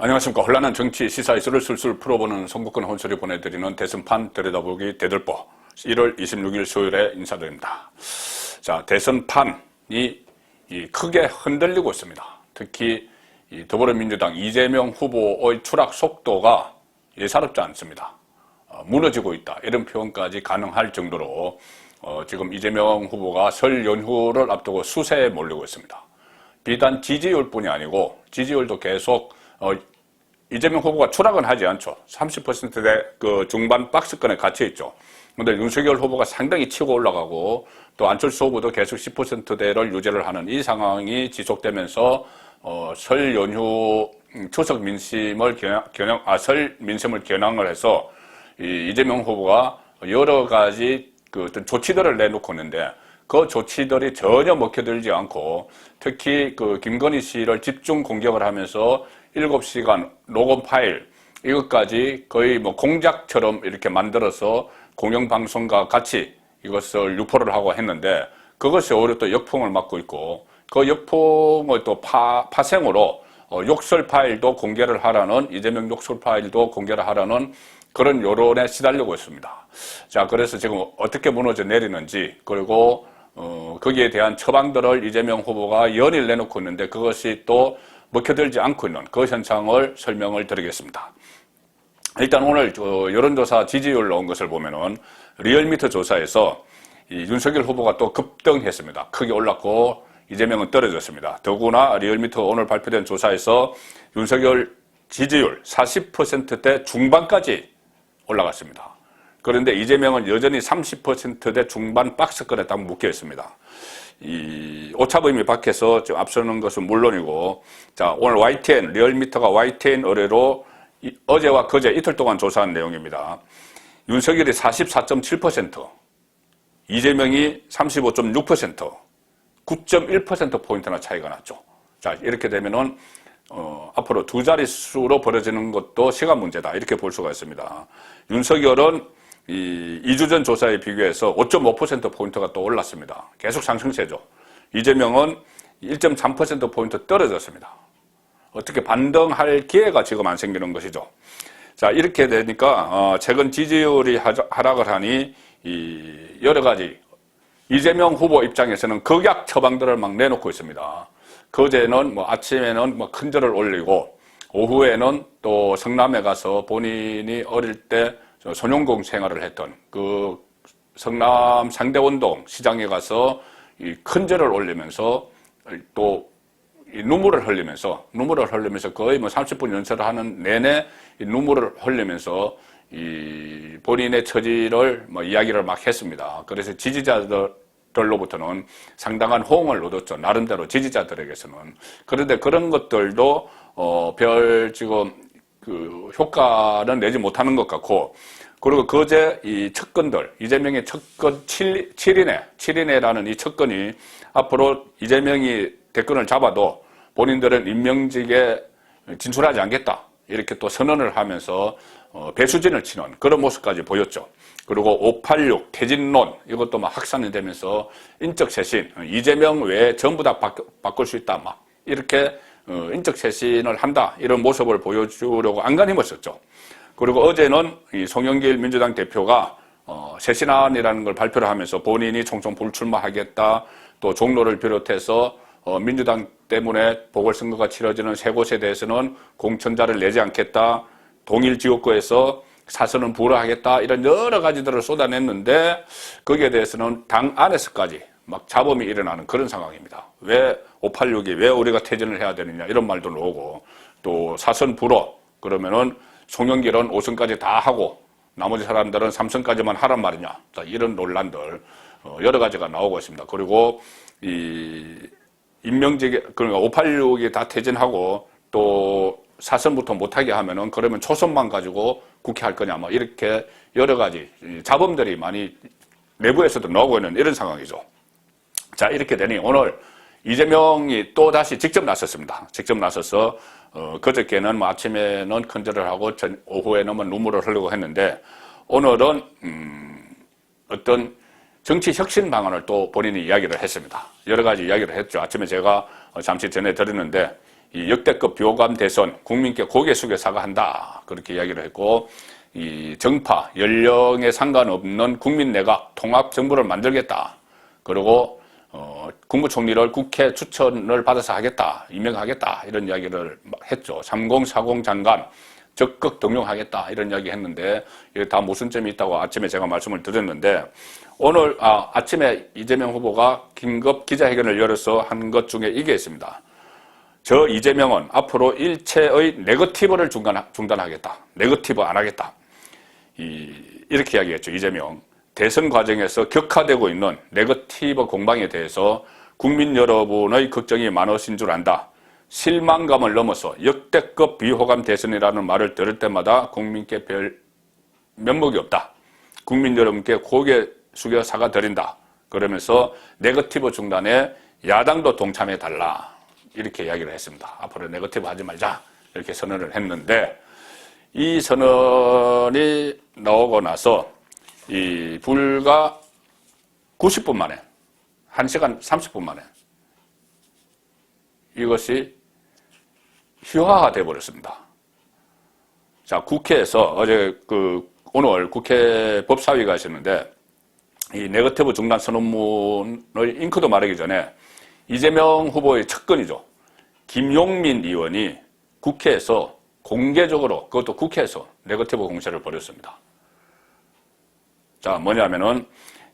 안녕하십니까. 혼란한 정치 시사 이슈를 술술 풀어보는 송국근 혼술이 보내드리는 대선판 들여다보기 대들보 1월 26일 수요일에 인사드립니다. 자, 대선판이 크게 흔들리고 있습니다. 특히 더불어민주당 이재명 후보의 추락 속도가 예사롭지 않습니다. 무너지고 있다, 이런 표현까지 가능할 정도로 지금 이재명 후보가 설 연휴를 앞두고 수세에 몰리고 있습니다. 비단 지지율뿐이 아니고 지지율도 계속 이재명 후보가 추락은 하지 않죠. 30%대 그 중반 박스권에 갇혀 있죠. 근데 윤석열 후보가 상당히 치고 올라가고 또 안철수 후보도 계속 10%대를 유지를 하는 이 상황이 지속되면서 설 연휴 추석 민심을 설 민심을 겨냥을 해서 이재명 후보가 여러 가지 그 어떤 조치들을 내놓고 있는데 그 조치들이 전혀 먹혀들지 않고 특히 그 김건희 씨를 집중 공격을 하면서 7시간 녹음 파일 이것까지 거의 뭐 공작처럼 이렇게 만들어서 공영방송과 같이 이것을 유포를 하고 했는데 그것이 오히려 또 역풍을 맞고 있고 그 역풍을 또 파생으로 욕설 파일도 공개를 하라는 이재명 욕설 파일도 공개를 하라는 그런 여론에 시달리고 있습니다. 자, 그래서 지금 어떻게 무너져 내리는지 그리고 거기에 대한 처방들을 이재명 후보가 연일 내놓고 있는데 그것이 또 먹혀들지 않고 있는 그 현상을 설명을 드리겠습니다. 일단 오늘 여론조사 지지율 나온 것을 보면은 리얼미터 조사에서 윤석열 후보가 또 급등했습니다. 크게 올랐고 이재명은 떨어졌습니다. 더구나 리얼미터 오늘 발표된 조사에서 윤석열 지지율 40%대 중반까지 올라갔습니다. 그런데 이재명은 여전히 30%대 중반 박스권에 딱 묶여 있습니다. 이 오차범위 밖에서 좀 앞서는 것은 물론이고, 자, 오늘 YTN, 리얼미터가 YTN 의뢰로 어제와 그제 이틀 동안 조사한 내용입니다. 윤석열이 44.7%, 이재명이 35.6%, 9.1%포인트나 차이가 났죠. 자, 이렇게 되면은, 앞으로 두 자릿수로 벌어지는 것도 시간 문제다, 이렇게 볼 수가 있습니다. 윤석열은 2주 전 조사에 비교해서 5.5%포인트가 또 올랐습니다. 계속 상승세죠. 이재명은 1.3%포인트 떨어졌습니다. 어떻게 반등할 기회가 지금 안 생기는 것이죠. 자, 이렇게 되니까 최근 지지율이 하락을 하니 여러 가지 이재명 후보 입장에서는 극약 처방들을 막 내놓고 있습니다. 그제는 아침에는 큰절을 올리고 오후에는 또 성남에 가서 본인이 어릴 때 소년공 생활을 했던 그 성남 상대원동 시장에 가서 이 큰절을 올리면서 또 이 눈물을 흘리면서 거의 30분 연설을 하는 내내 이 눈물을 흘리면서 이 본인의 처지를 이야기를 막 했습니다. 그래서 지지자들로부터는 상당한 호응을 얻었죠. 나름대로 지지자들에게서는. 그런데 그런 것들도 별 지금 그 효과는 내지 못하는 것 같고, 그리고 그제 이 척건들, 이재명의 척건 7인회라는 이 척건이 앞으로 이재명이 대권을 잡아도 본인들은 임명직에 진출하지 않겠다, 이렇게 또 선언을 하면서 배수진을 치는 그런 모습까지 보였죠. 그리고 586 퇴진론 이것도 막 확산이 되면서 인적 쇄신, 이재명 외에 전부 다 바꿀 수 있다, 막 이렇게 인적 쇄신을 한다, 이런 모습을 보여주려고 안간 힘을 썼죠. 그리고 어제는 이 송영길 민주당 대표가 쇄신안이라는 걸 발표를 하면서 본인이 총총 불출마하겠다, 또 종로를 비롯해서 민주당 때문에 보궐선거가 치러지는 세 곳에 대해서는 공천자를 내지 않겠다, 동일 지역구에서 사선은 불허하겠다, 이런 여러 가지들을 쏟아냈는데 거기에 대해서는 당 안에서까지 막 잡음이 일어나는 그런 상황입니다. 왜 586이 왜 우리가 퇴진을 해야 되느냐, 이런 말도 나오고, 또 사선 불허 그러면은 송영길은 5선까지 다 하고 나머지 사람들은 3선까지만 하란 말이냐, 이런 논란들 여러 가지가 나오고 있습니다. 그리고 이 임명직, 그러니까 586이 다 퇴진하고 또 4선부터 못하게 하면은 그러면 초선만 가지고 국회 할 거냐, 이렇게 여러 가지 잡음들이 많이 내부에서도 나오고 있는 이런 상황이죠. 자, 이렇게 되니 오늘 이재명이 또 다시 직접 나섰습니다. 직접 나서서 그저께는 아침에는 큰절을 하고 오후에는 눈물을 흘리고 했는데 오늘은 어떤 정치 혁신 방안을 또 본인이 이야기를 했습니다. 여러 가지 이야기를 했죠. 아침에 제가 잠시 전에 드렸는데 이 역대급 비호감 대선 국민께 고개 숙여 사과한다. 그렇게 이야기를 했고, 이 정파, 연령에 상관없는 국민 내각 통합 정부를 만들겠다. 그리고 국무총리를 국회 추천을 받아서 하겠다. 임명하겠다. 이런 이야기를 했죠. 3040 장관 적극 등용하겠다. 이런 이야기 했는데 이게 다 무슨 점이 있다고 아침에 제가 말씀을 드렸는데 오늘 아침에 이재명 후보가 긴급 기자회견을 열어서 한 것 중에 이게 있습니다. 저 이재명은 앞으로 일체의 네거티브를 중단하겠다. 네거티브 안 하겠다. 이렇게 이야기했죠. 이재명. 대선 과정에서 격화되고 있는 네거티브 공방에 대해서 국민 여러분의 걱정이 많으신 줄 안다. 실망감을 넘어서 역대급 비호감 대선이라는 말을 들을 때마다 국민께 별 면목이 없다. 국민 여러분께 고개 숙여 사과드린다. 그러면서 네거티브 중단에 야당도 동참해달라. 이렇게 이야기를 했습니다. 앞으로 네거티브 하지 말자. 이렇게 선언을 했는데 이 선언이 나오고 나서 불과 90분 만에 1시간 30분 만에 이것이 휘화가 되어버렸습니다. 자, 국회에서 오늘 국회 법사위가 있었는데 이 네거티브 중단 선언문을 잉크도 마르기 전에 이재명 후보의 측근이죠. 김용민 의원이 국회에서 공개적으로 그것도 국회에서 네거티브 공세를 벌였습니다. 자, 뭐냐면은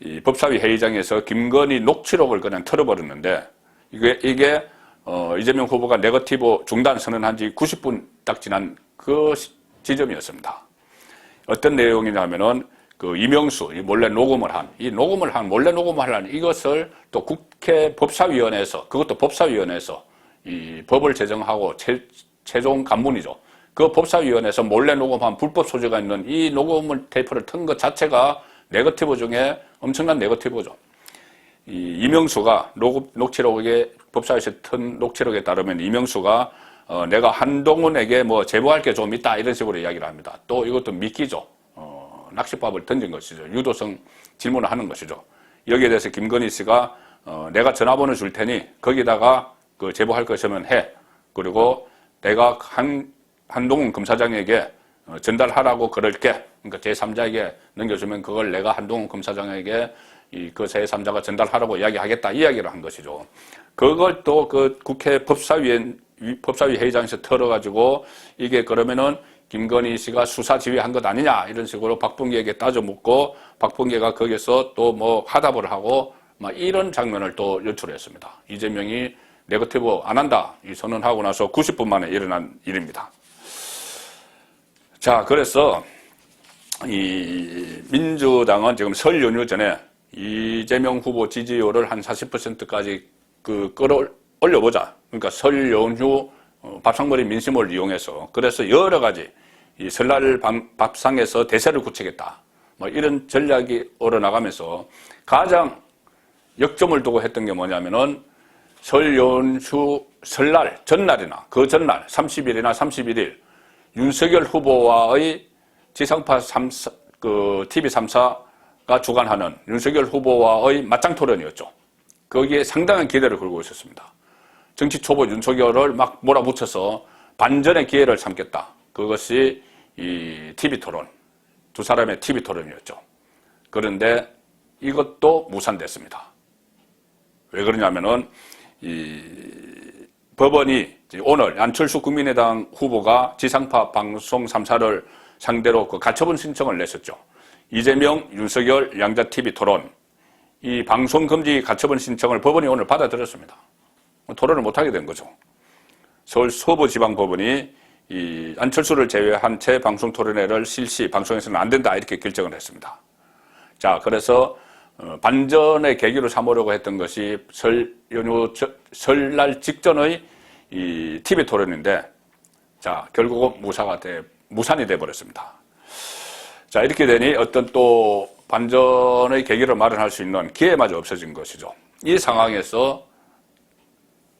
이 법사위 회의장에서 김건희 녹취록을 그냥 털어버렸는데 이게 이재명 후보가 네거티브 중단 선언한 지 90분 딱 지난 그 지점이었습니다. 어떤 내용이냐면은 이명수, 몰래 녹음을 한 이것을 또 국회 법사위원회에서, 그것도 법사위원회에서 이 법을 제정하고 최종 간문이죠. 그 법사위원회에서 몰래 녹음한 불법 소지가 있는 이 테이프를 튼 것 자체가 네거티브 중에 엄청난 네거티브죠. 이명수가 녹취록에, 법사위에서 튼 녹취록에 따르면 이명수가 내가 한동훈에게 제보할 게 좀 있다 이런 식으로 이야기를 합니다. 또 이것도 미끼죠. 낚싯밥을 던진 것이죠. 유도성 질문을 하는 것이죠. 여기에 대해서 김건희 씨가 내가 전화번호 줄 테니 거기다가 제보할 것이면 해. 그리고 내가 한동훈 검사장에게 전달하라고 그럴게. 그러니까 제3자에게 넘겨주면 그걸 내가 한동훈 검사장에게 그 제3자가 전달하라고 이야기하겠다. 이 이야기를 한 것이죠. 그걸 또 국회 법사위 회의장에서 털어가지고 이게 그러면은 김건희 씨가 수사 지휘한 것 아니냐 이런 식으로 박범계에게 따져 묻고 박범계가 거기서 또 화답을 하고 이런 장면을 또 연출했습니다. 이재명이 네거티브 안 한다 이 선언하고 나서 90분 만에 일어난 일입니다. 자, 그래서 이 민주당은 지금 설 연휴 전에 이재명 후보 지지율을 한 40%까지 끌어올려보자. 그러니까 설 연휴 밥상머리 민심을 이용해서 그래서 여러 가지 이 설날 밥상에서 대세를 굳히겠다. 이런 전략이 오러나가면서 가장 역점을 두고 했던 게 뭐냐면은 설 연휴 설날 전날이나 그 전날 30일이나 31일 윤석열 후보와의 지상파 TV 3사가 주관하는 윤석열 후보와의 맞짱 토론이었죠. 거기에 상당한 기대를 걸고 있었습니다. 정치 초보 윤석열을 막 몰아붙여서 반전의 기회를 삼겠다. 그것이 이 TV 토론, 두 사람의 TV 토론이었죠. 그런데 이것도 무산됐습니다. 왜 그러냐면은 법원이 오늘 안철수 국민의당 후보가 지상파 방송 3사를 상대로 가처분 신청을 냈었죠. 이재명, 윤석열, 양자 TV 토론, 이 방송 금지 가처분 신청을 법원이 오늘 받아들였습니다. 토론을 못하게 된 거죠. 서울 서부지방법원이 이 안철수를 제외한 채 방송 토론회를 방송에서는 안 된다 이렇게 결정을 했습니다. 자, 그래서 반전의 계기로 삼으려고 했던 것이 설날 직전의 이 TV 토론인데, 자, 결국은 무산이 돼 버렸습니다. 자, 이렇게 되니 어떤 또 반전의 계기를 마련할 수 있는 기회마저 없어진 것이죠. 이 상황에서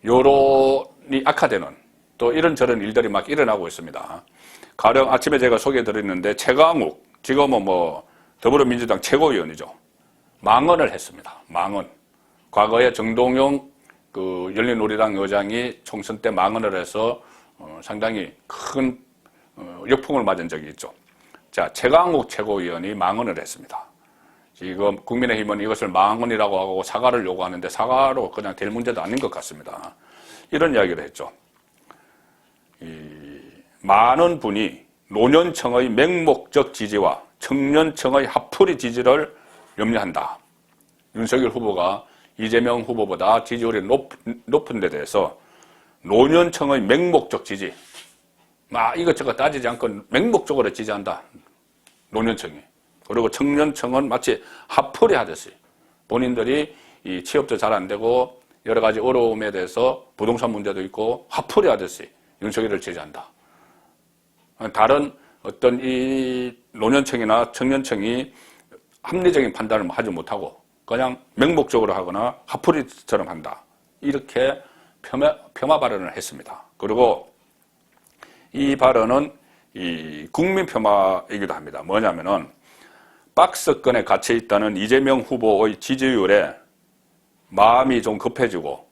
여론이 악화되는 또 이런저런 일들이 막 일어나고 있습니다. 가령 아침에 제가 소개해드렸는데 최강욱, 지금은 더불어민주당 최고위원이죠. 망언을 했습니다. 망언. 과거에 정동영 그 열린우리당 의장이 총선 때 망언을 해서 상당히 큰 역풍을 맞은 적이 있죠. 자, 최강욱 최고위원이 망언을 했습니다. 지금 국민의힘은 이것을 망언이라고 하고 사과를 요구하는데 사과로 그냥 될 문제도 아닌 것 같습니다. 이런 이야기를 했죠. 많은 분이 노년층의 맹목적 지지와 청년층의 합풀이 지지를 염려한다. 윤석열 후보가 이재명 후보보다 지지율이 높은 데 대해서 노년층의 맹목적 지지, 이것저것 따지지 않고 맹목적으로 지지한다. 노년층이. 그리고 청년층은 마치 합풀이 하듯이 본인들이 이 취업도 잘 안 되고 여러 가지 어려움에 대해서 부동산 문제도 있고 합풀이 하듯이 윤석열을 지지한다. 다른 어떤 이 노년층이나 청년층이 합리적인 판단을 하지 못하고 그냥 맹목적으로 하거나 합풀이처럼 한다. 이렇게 폄하 발언을 했습니다. 그리고 이 발언은 이 국민 폄하이기도 합니다. 뭐냐면은 박스권에 갇혀 있다는 이재명 후보의 지지율에 마음이 좀 급해지고,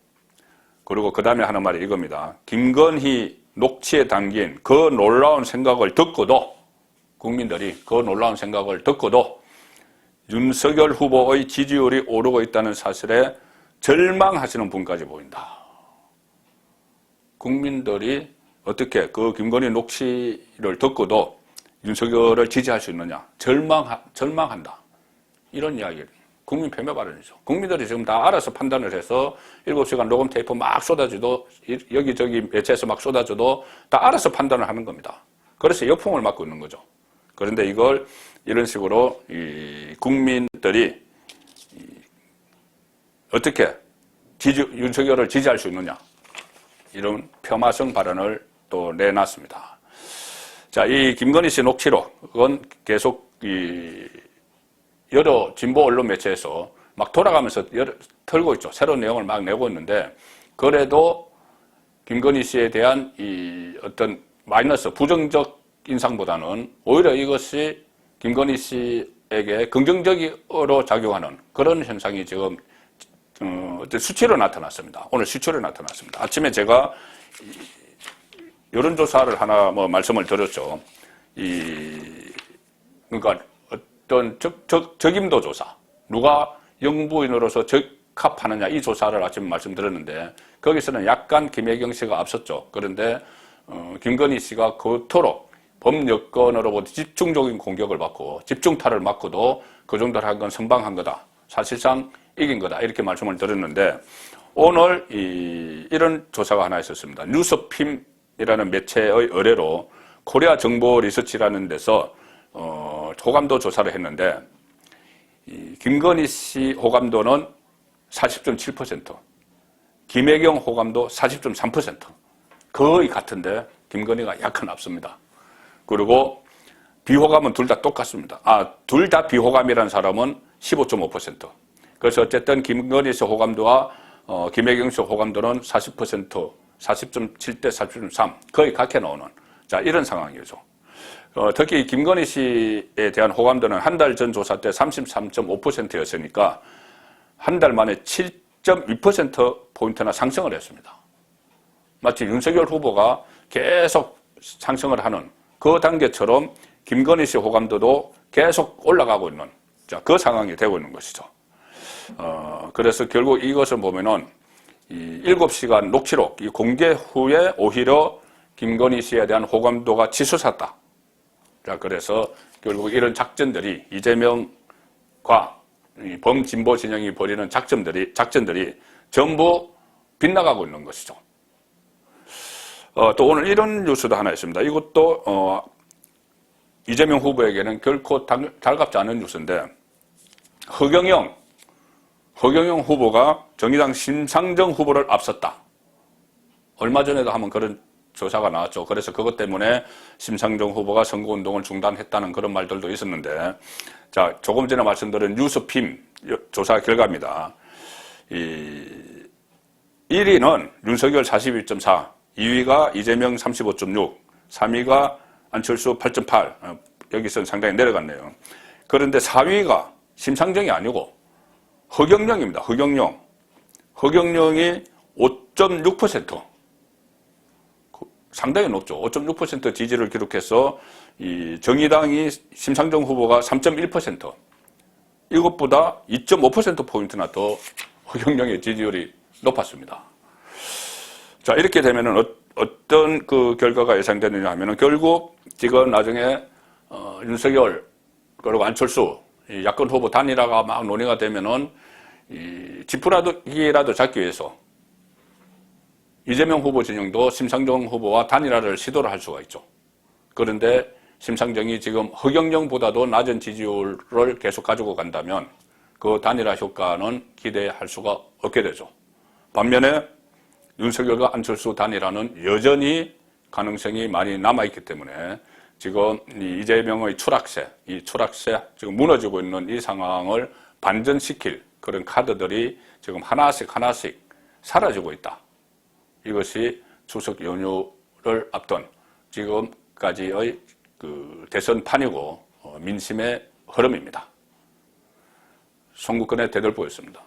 그리고 그 다음에 하는 말이 이겁니다. 김건희 녹취에 담긴 그 놀라운 생각을 듣고도, 국민들이 그 놀라운 생각을 듣고도 윤석열 후보의 지지율이 오르고 있다는 사실에 절망하시는 분까지 보인다. 국민들이 어떻게 그 김건희 녹취를 듣고도 윤석열을 지지할 수 있느냐. 절망한다. 이런 이야기를. 국민 폄하 발언이죠. 국민들이 지금 다 알아서 판단을 해서 7시간 녹음 테이프 막 쏟아져도, 여기저기 매체에서 막 쏟아져도 다 알아서 판단을 하는 겁니다. 그래서 역풍을 맞고 있는 거죠. 그런데 이걸 이런 식으로 이 국민들이 어떻게 윤석열을 지지할 수 있느냐. 이런 폄하성 발언을 또 내놨습니다. 자, 이 김건희 씨 녹취록은 계속 여러 진보 언론 매체에서 막 돌아가면서 털고 있죠. 새로운 내용을 막 내고 있는데, 그래도 김건희 씨에 대한 이 어떤 마이너스, 부정적 인상보다는 오히려 이것이 김건희 씨에게 긍정적으로 작용하는 그런 현상이 지금 어떤 수치로 나타났습니다. 오늘 수치로 나타났습니다. 아침에 제가 여론조사를 하나 말씀을 드렸죠. 그러니까 어떤 적임도 조사, 누가 영부인으로서 적합하느냐, 이 조사를 아침에 말씀드렸는데, 거기서는 약간 김혜경 씨가 앞섰죠. 그런데 김건희 씨가 그토록 범여권으로부터 집중적인 공격을 받고 집중타를 맞고도 그 정도를 한 건 선방한 거다. 사실상 이긴 거다. 이렇게 말씀을 드렸는데, 오늘 이런 조사가 하나 있었습니다. 뉴스핌이라는 매체의 의뢰로 코리아 정보 리서치라는 데서 호감도 조사를 했는데, 김건희 씨 호감도는 40.7%, 김혜경 호감도 40.3%, 거의 같은데 김건희가 약간 앞섭니다. 그리고 비호감은 둘 다 똑같습니다. 둘 다 비호감이라는 사람은 15.5%. 그래서 어쨌든 김건희 씨 호감도와 김혜경 씨 호감도는 40%, 40.7대 40.3, 거의 같게 나오는, 자, 이런 상황이죠. 특히 김건희 씨에 대한 호감도는 한 달 전 조사 때 33.5%였으니까 한 달 만에 7.2%포인트나 상승을 했습니다. 마치 윤석열 후보가 계속 상승을 하는 그 단계처럼 김건희 씨 호감도도 계속 올라가고 있는, 자, 그 상황이 되고 있는 것이죠. 그래서 결국 이것을 보면은 이 7시간 녹취록, 이 공개 후에 오히려 김건희 씨에 대한 호감도가 치솟았다. 자, 그래서 결국 이런 작전들이, 이재명과 범진보 진영이 벌이는 작전들이 전부 빗나가고 있는 것이죠. 또 오늘 이런 뉴스도 하나 있습니다. 이것도 이재명 후보에게는 결코 달갑지 않은 뉴스인데, 허경영 후보가 정의당 심상정 후보를 앞섰다. 얼마 전에도 한번 그런 조사가 나왔죠. 그래서 그것 때문에 심상정 후보가 선거운동을 중단했다는 그런 말들도 있었는데, 자, 조금 전에 말씀드린 뉴스핌 조사 결과입니다. 1위는 윤석열 42.4, 2위가 이재명 35.6, 3위가 안철수 8.8, 여기서는 상당히 내려갔네요. 그런데 4위가 심상정이 아니고 허경영입니다. 허경영이 5.6%. 상당히 높죠. 5.6% 지지를 기록해서 이 정의당이 심상정 후보가 3.1%. 이것보다 2.5%포인트나 더 허경영의 지지율이 높았습니다. 자, 이렇게 되면은 어떤 그 결과가 예상되느냐 하면은 결국 지금 나중에 윤석열 그리고 안철수 이 야권 후보 단일화가 막 논의가 되면은 이 지푸라기라도 잡기 위해서 이재명 후보 진영도 심상정 후보와 단일화를 시도를 할 수가 있죠. 그런데 심상정이 지금 허경영보다도 낮은 지지율을 계속 가지고 간다면 그 단일화 효과는 기대할 수가 없게 되죠. 반면에 윤석열과 안철수 단일화는 여전히 가능성이 많이 남아있기 때문에 지금 이재명의 추락세, 이 추락세, 지금 무너지고 있는 이 상황을 반전시킬 그런 카드들이 지금 하나씩 사라지고 있다. 이것이 추석 연휴를 앞둔 지금까지의 그 대선판이고 민심의 흐름입니다. 송국근의 대들보였습니다.